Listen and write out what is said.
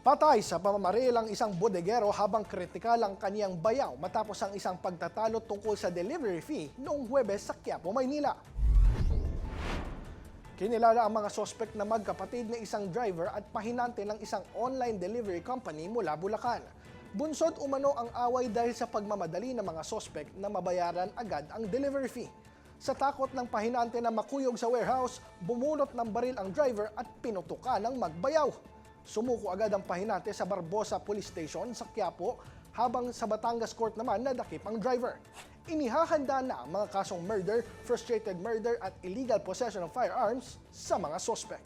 Patay sa pamamaril ang isang bodegero habang kritikal ang kaniyang bayaw matapos ang isang pagtatalo tungkol sa delivery fee noong Huwebes sa Quiapo, Maynila. Kinilala ang mga sospek na magkapatid na isang driver at pahinante ng isang online delivery company mula Bulacan. Bunsod umano ang away dahil sa pagmamadali ng mga sospek na mabayaran agad ang delivery fee. Sa takot ng pahinante na makuyog sa warehouse, bumulot ng baril ang driver at pinutukan ng magbayaw. Sumuko agad ang pahinante sa Barbosa Police Station sa Quiapo habang sa Batangas Court naman nadakip ang driver. Inihahanda na ang mga kasong murder, frustrated murder at illegal possession of firearms sa mga sospek.